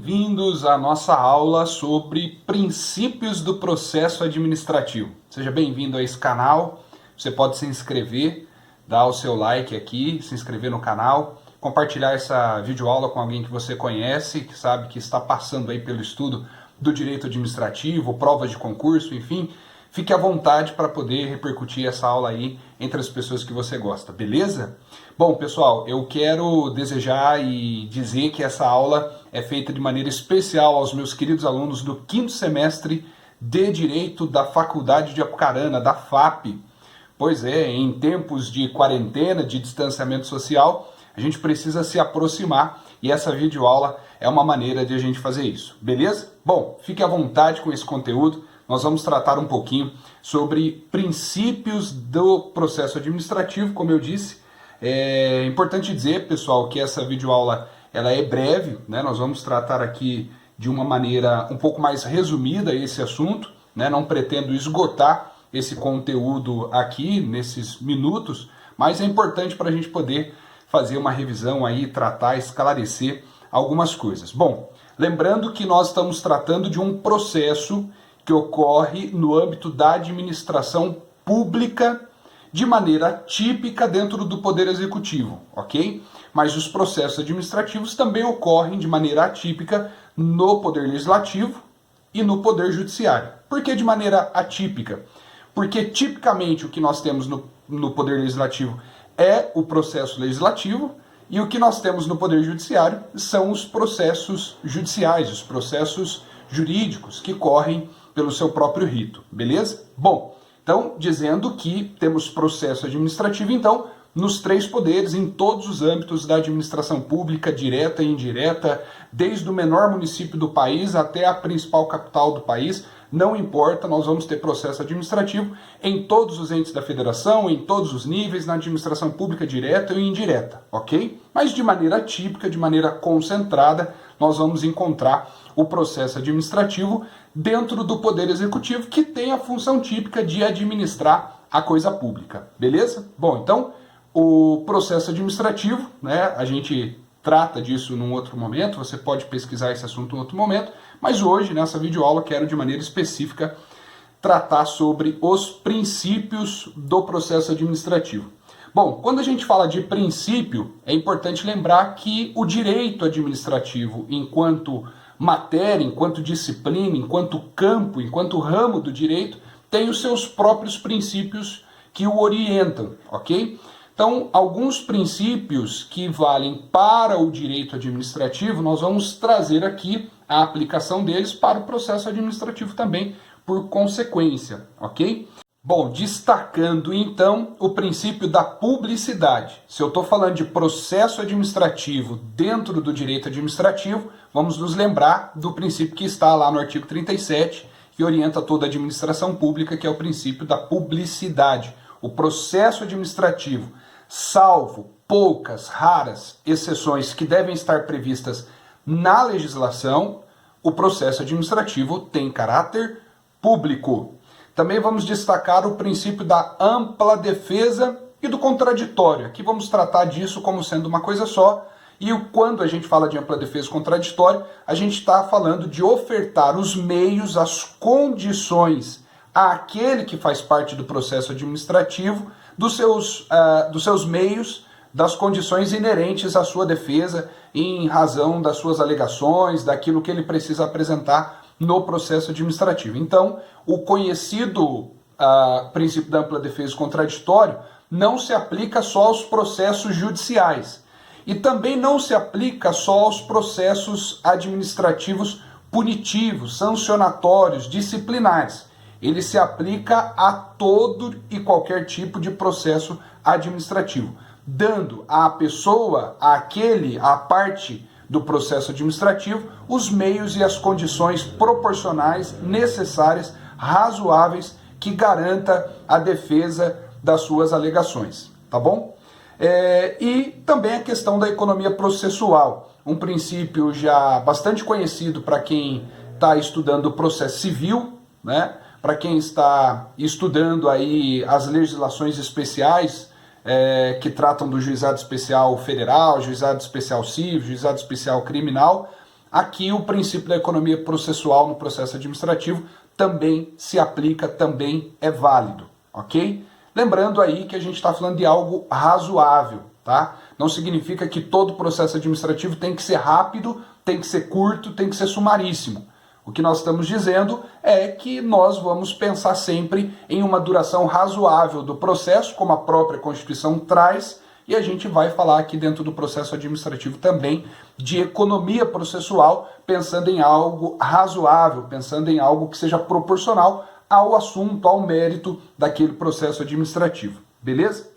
bem-vindos à nossa aula sobre princípios do processo administrativo. Seja bem-vindo a esse canal, você pode se inscrever, dar o seu like aqui, se inscrever no canal, compartilhar essa videoaula com alguém que você conhece, que sabe que está passando aí pelo estudo do direito administrativo, provas de concurso, enfim. Fique à vontade para poder repercutir essa aula aí entre as pessoas que você gosta, beleza? Bom, pessoal, eu quero desejar e dizer que essa aula é feita de maneira especial aos meus queridos alunos do 5º semestre de Direito da Faculdade de Apucarana, da FAP. Pois é, em tempos de quarentena, de distanciamento social, a gente precisa se aproximar e essa videoaula é uma maneira de a gente fazer isso, beleza? Bom, fique à vontade com esse conteúdo. Nós vamos tratar um pouquinho sobre princípios do processo administrativo, como eu disse. É importante dizer, pessoal, que essa videoaula ela é breve, né? Nós vamos tratar aqui de uma maneira um pouco mais resumida esse assunto, né? Não pretendo esgotar esse conteúdo aqui nesses minutos, mas é importante para a gente poder fazer uma revisão aí, tratar, esclarecer algumas coisas. Bom, lembrando que nós estamos tratando de um processo que ocorre no âmbito da administração pública de maneira típica dentro do Poder Executivo, ok? Mas os processos administrativos também ocorrem de maneira atípica no Poder Legislativo e no Poder Judiciário. Por que de maneira atípica? Porque tipicamente o que nós temos no Poder Legislativo é o processo legislativo e o que nós temos no Poder Judiciário são os processos judiciais, os processos jurídicos que correm pelo seu próprio rito, beleza? Bom, então, dizendo que temos processo administrativo, então, nos 3 poderes, em todos os âmbitos da administração pública, direta e indireta, desde o menor município do país até a principal capital do país, não importa, nós vamos ter processo administrativo em todos os entes da federação, em todos os níveis, na administração pública direta e indireta, ok? Mas de maneira típica, de maneira concentrada, nós vamos encontrar o processo administrativo dentro do Poder Executivo, que tem a função típica de administrar a coisa pública, beleza? Bom, então, o processo administrativo, né, a gente trata disso num outro momento, você pode pesquisar esse assunto em outro momento, mas hoje, nessa videoaula, quero de maneira específica tratar sobre os princípios do processo administrativo. Bom, quando a gente fala de princípio, é importante lembrar que o direito administrativo, enquanto matéria, enquanto disciplina, enquanto campo, enquanto ramo do direito, tem os seus próprios princípios que o orientam, ok? Então, alguns princípios que valem para o direito administrativo, nós vamos trazer aqui a aplicação deles para o processo administrativo também, por consequência, ok? Bom, destacando então o princípio da publicidade. Se eu estou falando de processo administrativo dentro do direito administrativo, vamos nos lembrar do princípio que está lá no artigo 37, que orienta toda a administração pública, que é o princípio da publicidade. O processo administrativo, salvo poucas, raras exceções que devem estar previstas na legislação, o processo administrativo tem caráter público. Também vamos destacar o princípio da ampla defesa e do contraditório. Aqui vamos tratar disso como sendo uma coisa só. E quando a gente fala de ampla defesa e contraditório, a gente está falando de ofertar os meios, as condições àquele que faz parte do processo administrativo, dos seus meios, das condições inerentes à sua defesa, em razão das suas alegações, daquilo que ele precisa apresentar no processo administrativo. Então, o conhecido princípio da ampla defesa e contraditório não se aplica só aos processos judiciais e também não se aplica só aos processos administrativos punitivos, sancionatórios, disciplinares. Ele se aplica a todo e qualquer tipo de processo administrativo, dando à pessoa, à parte do processo administrativo, os meios e as condições proporcionais, necessárias, razoáveis, que garanta a defesa das suas alegações, tá bom? E também a questão da economia processual, um princípio já bastante conhecido para quem está estudando o processo civil, né? Para quem está estudando aí as legislações especiais que tratam do juizado especial federal, juizado especial civil, juizado especial criminal, aqui o princípio da economia processual no processo administrativo também se aplica, também é válido, ok? Lembrando aí que a gente está falando de algo razoável, tá? Não significa que todo processo administrativo tem que ser rápido, tem que ser curto, tem que ser sumaríssimo. O que nós estamos dizendo é que nós vamos pensar sempre em uma duração razoável do processo, como a própria Constituição traz, e a gente vai falar aqui dentro do processo administrativo também de economia processual, pensando em algo razoável, pensando em algo que seja proporcional ao assunto, ao mérito daquele processo administrativo. Beleza?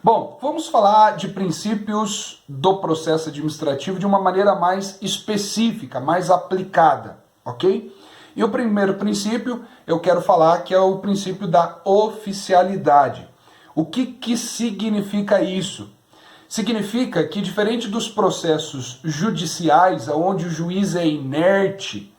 Bom, vamos falar de princípios do processo administrativo de uma maneira mais específica, mais aplicada, ok? E o primeiro princípio eu quero falar que é o princípio da oficialidade. O que significa isso? Significa que, diferente dos processos judiciais, onde o juiz é inerte,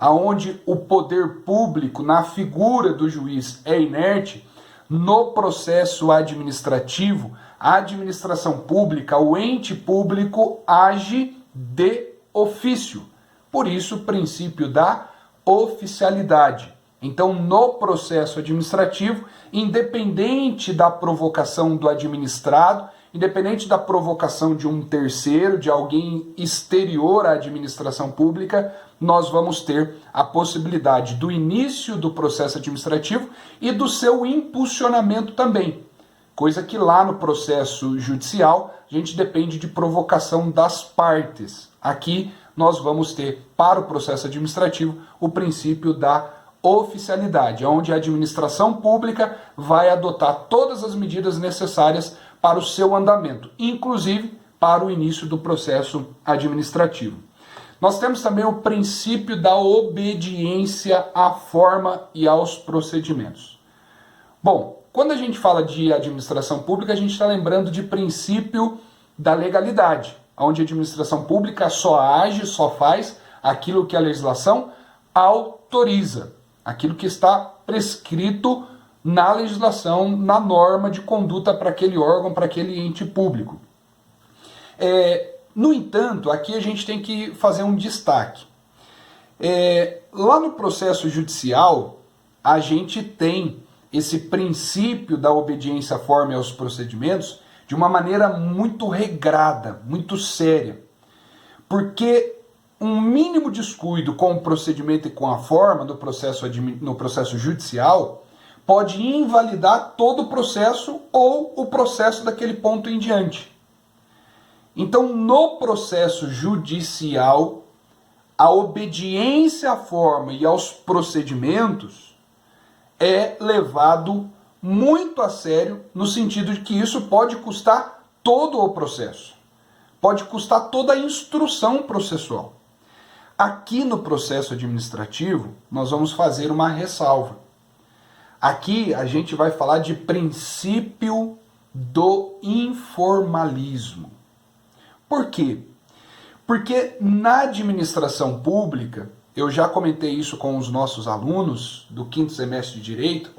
onde o poder público, na figura do juiz, é inerte, no processo administrativo, a administração pública, o ente público, age de ofício. Por isso, o princípio da oficialidade. Então, no processo administrativo, independente da provocação do administrado, independente da provocação de um terceiro, de alguém exterior à administração pública, nós vamos ter a possibilidade do início do processo administrativo e do seu impulsionamento também. Coisa que lá no processo judicial, a gente depende de provocação das partes. Aqui nós vamos ter, para o processo administrativo, o princípio da oficialidade, onde a administração pública vai adotar todas as medidas necessárias para o seu andamento, inclusive para o início do processo administrativo. Nós temos também o princípio da obediência à forma e aos procedimentos. Bom, quando a gente fala de administração pública, a gente está lembrando de princípio da legalidade, onde a administração pública só age, só faz aquilo que a legislação autoriza, aquilo que está prescrito na legislação, na norma de conduta para aquele órgão, para aquele ente público. No entanto, aqui a gente tem que fazer um destaque. Lá no processo judicial, a gente tem esse princípio da obediência à forma e aos procedimentos de uma maneira muito regrada, muito séria. Porque um mínimo descuido com o procedimento e com a forma no processo judicial pode invalidar todo o processo ou o processo daquele ponto em diante. Então, no processo judicial, a obediência à forma e aos procedimentos é levado muito a sério, no sentido de que isso pode custar todo o processo, pode custar toda a instrução processual. Aqui no processo administrativo, nós vamos fazer uma ressalva. Aqui a gente vai falar de princípio do informalismo. Por quê? Porque na administração pública, eu já comentei isso com os nossos alunos do 5º semestre de Direito,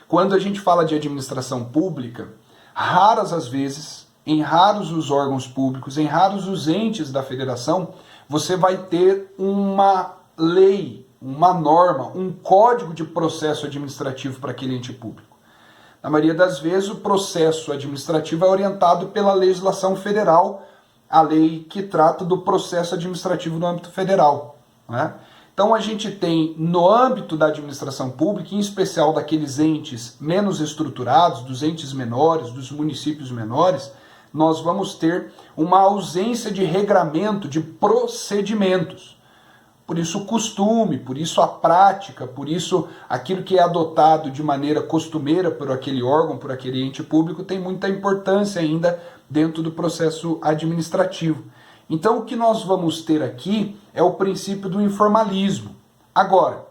quando a gente fala de administração pública, raras as vezes, em raros os órgãos públicos, em raros os entes da federação, você vai ter uma lei, uma norma, um código de processo administrativo para aquele ente público. Na maioria das vezes, o processo administrativo é orientado pela legislação federal, a lei que trata do processo administrativo no âmbito federal, né? Então a gente tem, no âmbito da administração pública, em especial daqueles entes menos estruturados, dos entes menores, dos municípios menores, nós vamos ter uma ausência de regramento, de procedimentos. Por isso o costume, por isso a prática, por isso aquilo que é adotado de maneira costumeira por aquele órgão, por aquele ente público, tem muita importância ainda dentro do processo administrativo. Então o que nós vamos ter aqui é o princípio do informalismo. Agora,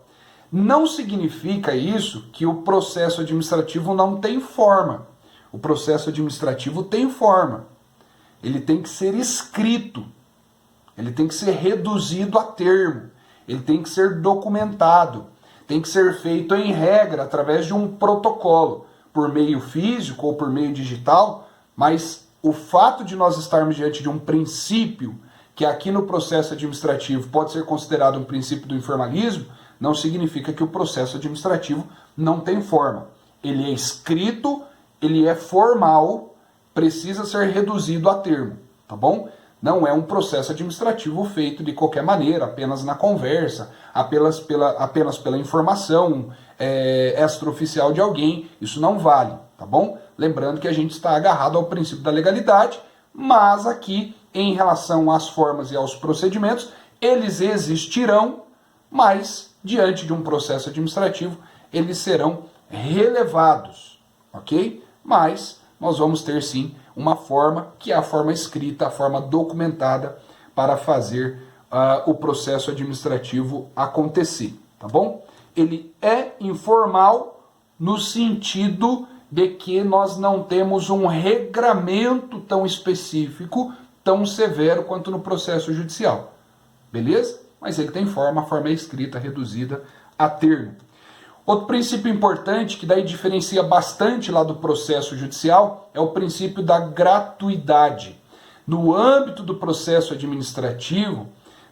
não significa isso que o processo administrativo não tem forma. O processo administrativo tem forma. Ele tem que ser escrito. Ele tem que ser reduzido a termo, ele tem que ser documentado, tem que ser feito em regra, através de um protocolo, por meio físico ou por meio digital, mas o fato de nós estarmos diante de um princípio que aqui no processo administrativo pode ser considerado um princípio do informalismo, não significa que o processo administrativo não tem forma. Ele é escrito, ele é formal, precisa ser reduzido a termo, tá bom? Não é um processo administrativo feito de qualquer maneira, apenas na conversa, apenas pela informação extraoficial de alguém. Isso não vale, tá bom? Lembrando que a gente está agarrado ao princípio da legalidade, mas aqui, em relação às formas e aos procedimentos, eles existirão, mas diante de um processo administrativo, eles serão relevados, ok? Mas nós vamos ter sim uma forma, que é a forma escrita, a forma documentada para fazer o processo administrativo acontecer, tá bom? Ele é informal no sentido de que nós não temos um regramento tão específico, tão severo quanto no processo judicial, beleza? Mas ele tem forma, a forma é escrita, reduzida a termo. Outro princípio importante, que daí diferencia bastante lá do processo judicial, é o princípio da gratuidade. No âmbito do processo administrativo,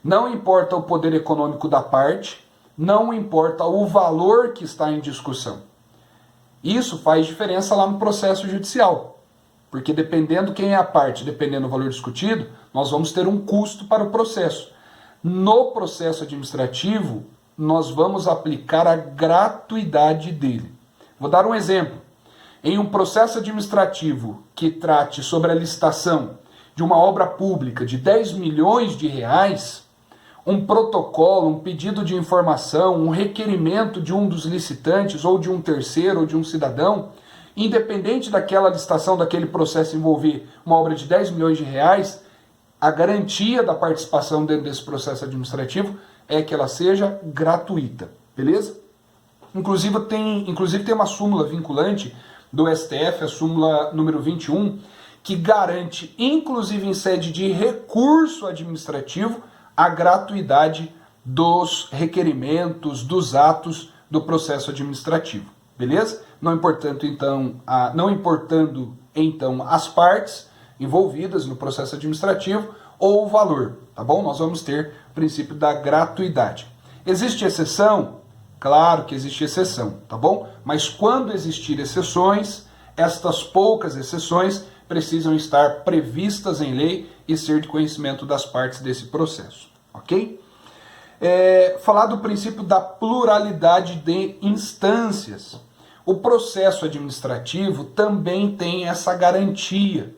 não importa o poder econômico da parte, não importa o valor que está em discussão. Isso faz diferença lá no processo judicial, porque dependendo quem é a parte, dependendo do valor discutido, nós vamos ter um custo para o processo. No processo administrativo, nós vamos aplicar a gratuidade dele. Vou dar um exemplo. Em um processo administrativo que trate sobre a licitação de uma obra pública de 10 milhões de reais, um protocolo, um pedido de informação, um requerimento de um dos licitantes ou de um terceiro ou de um cidadão, independente daquela licitação, daquele processo envolver uma obra de 10 milhões de reais, a garantia da participação dentro desse processo administrativo é que ela seja gratuita, beleza? Inclusive tem uma súmula vinculante do STF, a súmula número 21, que garante, inclusive em sede de recurso administrativo, a gratuidade dos requerimentos, dos atos do processo administrativo, beleza? Não importando então as partes envolvidas no processo administrativo ou o valor, tá bom? Nós vamos ter o princípio da gratuidade. Existe exceção? Claro que existe exceção, tá bom? Mas quando existir exceções, estas poucas exceções precisam estar previstas em lei e ser de conhecimento das partes desse processo, ok? Falar do princípio da pluralidade de instâncias. O processo administrativo também tem essa garantia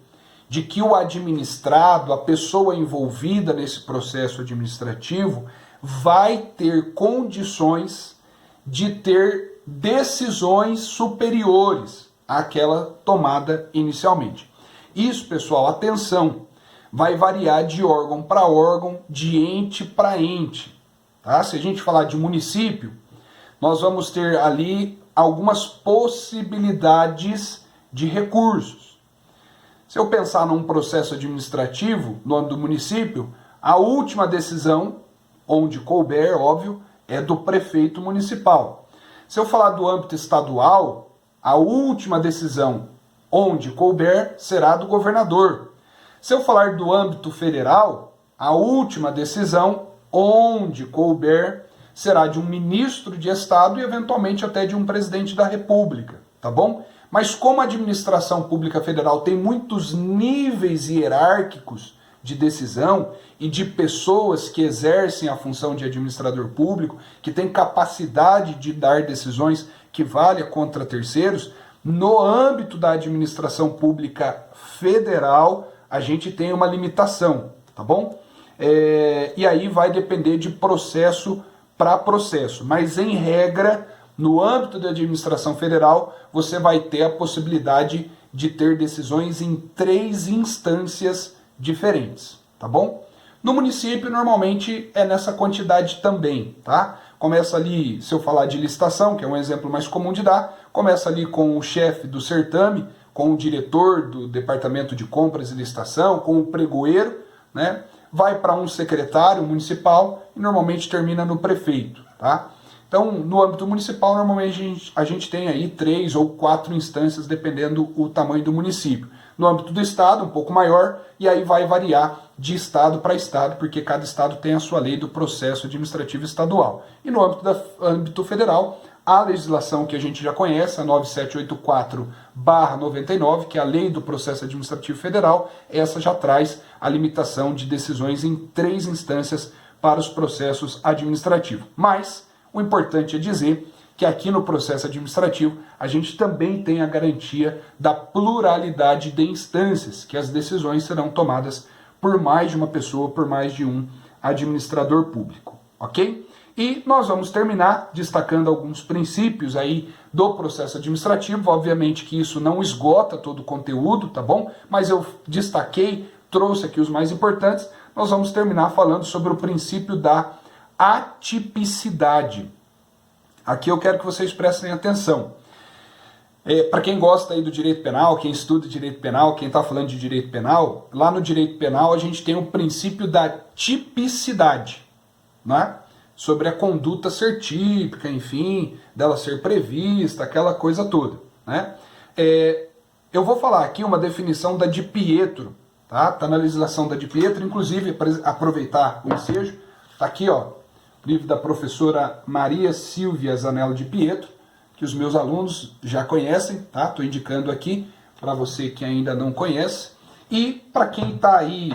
de que o administrado, a pessoa envolvida nesse processo administrativo, vai ter condições de ter decisões superiores àquela tomada inicialmente. Isso, pessoal, atenção, vai variar de órgão para órgão, de ente para ente. Tá? Se a gente falar de município, nós vamos ter ali algumas possibilidades de recursos. Se eu pensar num processo administrativo, no âmbito do município, a última decisão, onde couber, óbvio, é do prefeito municipal. Se eu falar do âmbito estadual, a última decisão, onde couber, será do governador. Se eu falar do âmbito federal, a última decisão, onde couber, será de um ministro de Estado e eventualmente até de um presidente da República, tá bom? Mas como a administração pública federal tem muitos níveis hierárquicos de decisão e de pessoas que exercem a função de administrador público, que têm capacidade de dar decisões que valha contra terceiros, no âmbito da administração pública federal, a gente tem uma limitação, tá bom? E aí vai depender de processo para processo, mas em regra, no âmbito da administração federal, você vai ter a possibilidade de ter decisões em 3 instâncias diferentes, tá bom? No município, normalmente, é nessa quantidade também, tá? Começa ali, se eu falar de licitação, que é um exemplo mais comum de dar, começa ali com o chefe do certame, com o diretor do departamento de compras e licitação, com o pregoeiro, né? Vai para um secretário municipal e normalmente termina no prefeito, tá? Então, no âmbito municipal, normalmente a gente tem aí 3 ou 4 instâncias, dependendo o tamanho do município. No âmbito do Estado, um pouco maior, e aí vai variar de Estado para Estado, porque cada Estado tem a sua lei do processo administrativo estadual. E no âmbito federal, a legislação que a gente já conhece, a 9784/99, que é a lei do processo administrativo federal, essa já traz a limitação de decisões em 3 instâncias para os processos administrativos. Mas o importante é dizer que aqui no processo administrativo a gente também tem a garantia da pluralidade de instâncias, que as decisões serão tomadas por mais de uma pessoa, por mais de um administrador público, ok? E nós vamos terminar destacando alguns princípios aí do processo administrativo. Obviamente que isso não esgota todo o conteúdo, tá bom? Mas eu destaquei, trouxe aqui os mais importantes. Nós vamos terminar falando sobre o princípio da atipicidade. Aqui eu quero que vocês prestem atenção. Para quem gosta aí do direito penal, quem estuda direito penal, quem está falando de direito penal, lá no direito penal a gente tem o princípio da tipicidade, né? Sobre a conduta ser típica, enfim, dela ser prevista, aquela coisa toda, né? Eu vou falar aqui uma definição da Di Pietro, tá? Tá na legislação da Di Pietro, inclusive, aproveitar o ensejo, tá aqui, ó, livro da professora Maria Silvia Zanello Di Pietro, que os meus alunos já conhecem, tá? Tô indicando aqui para você que ainda não conhece. E para quem está aí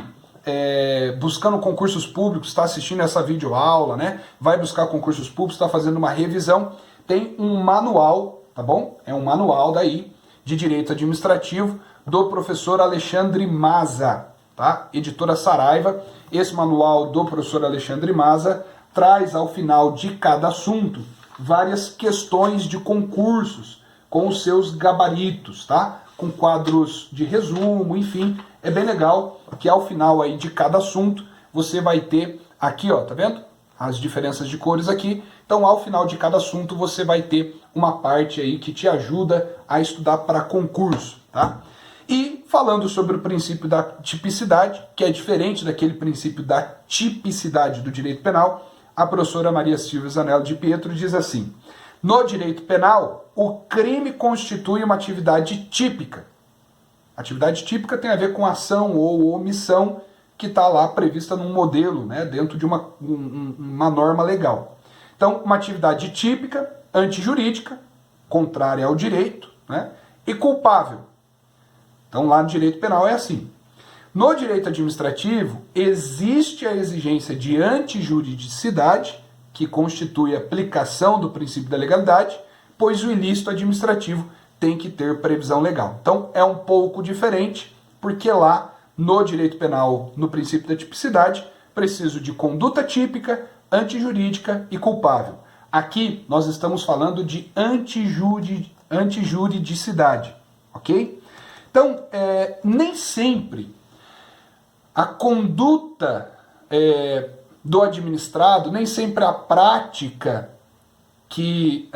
buscando concursos públicos, está assistindo essa videoaula, né? Vai buscar concursos públicos, está fazendo uma revisão, tem um manual, tá bom? É um manual daí de direito administrativo do professor Alexandre Maza, tá? Editora Saraiva. Esse manual do professor Alexandre Maza traz ao final de cada assunto várias questões de concursos com os seus gabaritos, tá? Com quadros de resumo, enfim, é bem legal que ao final aí de cada assunto você vai ter aqui, ó, tá vendo? As diferenças de cores aqui. Então, ao final de cada assunto você vai ter uma parte aí que te ajuda a estudar para concurso, tá? E falando sobre o princípio da tipicidade, que é diferente daquele princípio da tipicidade do direito penal, a professora Maria Silvia Zanello Di Pietro diz assim: no direito penal, o crime constitui uma atividade típica. Atividade típica tem a ver com ação ou omissão que está lá prevista num modelo, né, dentro de uma norma legal. Então, uma atividade típica, antijurídica, contrária ao direito, né, e culpável. Então, lá no direito penal é assim. No direito administrativo, existe a exigência de antijuridicidade, que constitui a aplicação do princípio da legalidade, pois o ilícito administrativo tem que ter previsão legal. Então, é um pouco diferente, porque lá no direito penal, no princípio da tipicidade, preciso de conduta típica, antijurídica e culpável. Aqui, nós estamos falando de antijuridicidade, ok? Então, nem sempre a conduta do administrado, nem sempre a prática que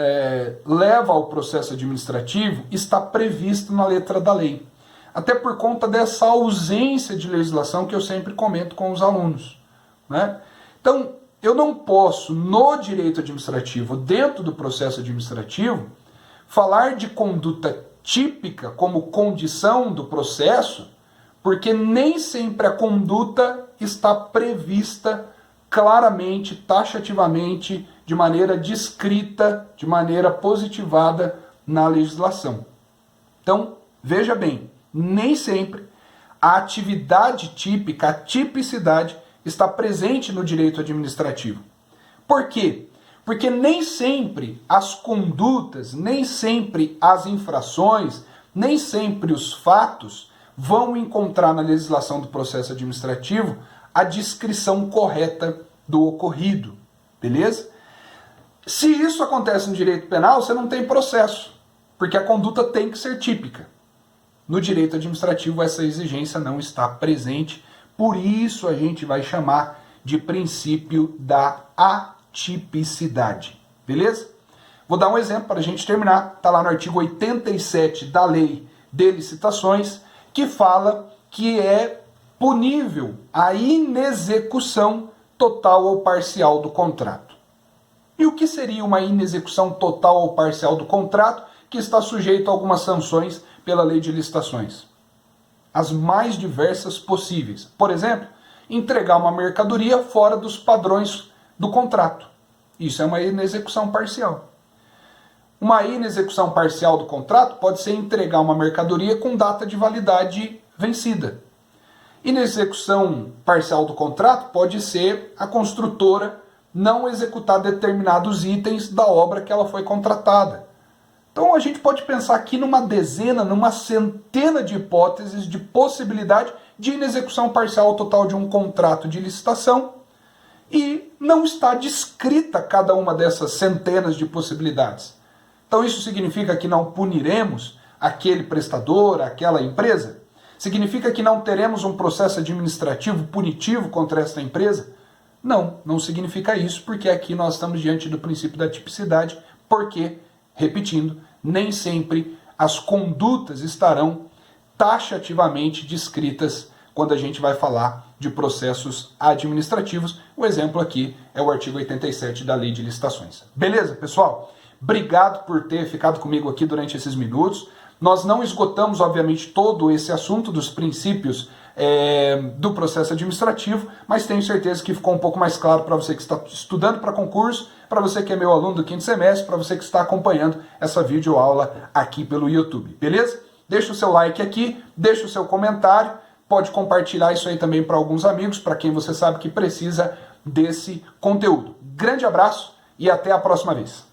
leva ao processo administrativo está prevista na letra da lei. Até por conta dessa ausência de legislação que eu sempre comento com os alunos, né? Então, eu não posso, no direito administrativo, dentro do processo administrativo, falar de conduta típica como condição do processo, porque nem sempre a conduta está prevista claramente, taxativamente, de maneira descrita, de maneira positivada na legislação. Então, veja bem, nem sempre a atividade típica, a tipicidade, está presente no direito administrativo. Por quê? Porque nem sempre as condutas, nem sempre as infrações, nem sempre os fatos vão encontrar na legislação do processo administrativo a descrição correta do ocorrido, beleza? Se isso acontece no direito penal, você não tem processo, porque a conduta tem que ser típica. No direito administrativo, essa exigência não está presente, por isso a gente vai chamar de princípio da atipicidade, beleza? Vou dar um exemplo para a gente terminar, está lá no artigo 87 da Lei de Licitações, que fala que é punível a inexecução total ou parcial do contrato. E o que seria uma inexecução total ou parcial do contrato que está sujeito a algumas sanções pela Lei de Licitações? as mais diversas possíveis. Por exemplo, entregar uma mercadoria fora dos padrões do contrato. Isso é uma inexecução parcial. Uma inexecução parcial do contrato pode ser entregar uma mercadoria com data de validade vencida. Inexecução parcial do contrato pode ser a construtora não executar determinados itens da obra que ela foi contratada. Então a gente pode pensar aqui numa dezena, numa centena de hipóteses de possibilidade de inexecução parcial total de um contrato de licitação e não está descrita cada uma dessas centenas de possibilidades. Então isso significa que não puniremos aquele prestador, aquela empresa? Significa que não teremos um processo administrativo punitivo contra esta empresa? Não, não significa isso, porque aqui nós estamos diante do princípio da tipicidade, porque, repetindo, nem sempre as condutas estarão taxativamente descritas quando a gente vai falar de processos administrativos. O exemplo aqui é o artigo 87 da Lei de Licitações. Beleza, pessoal? Obrigado por ter ficado comigo aqui durante esses minutos. Nós não esgotamos, obviamente, todo esse assunto dos princípios do processo administrativo, mas tenho certeza que ficou um pouco mais claro para você que está estudando para concurso, para você que é meu aluno do quinto semestre, para você que está acompanhando essa videoaula aqui pelo YouTube, beleza? Deixa o seu like aqui, deixa o seu comentário, pode compartilhar isso aí também para alguns amigos, para quem você sabe que precisa desse conteúdo. Grande abraço e até a próxima vez.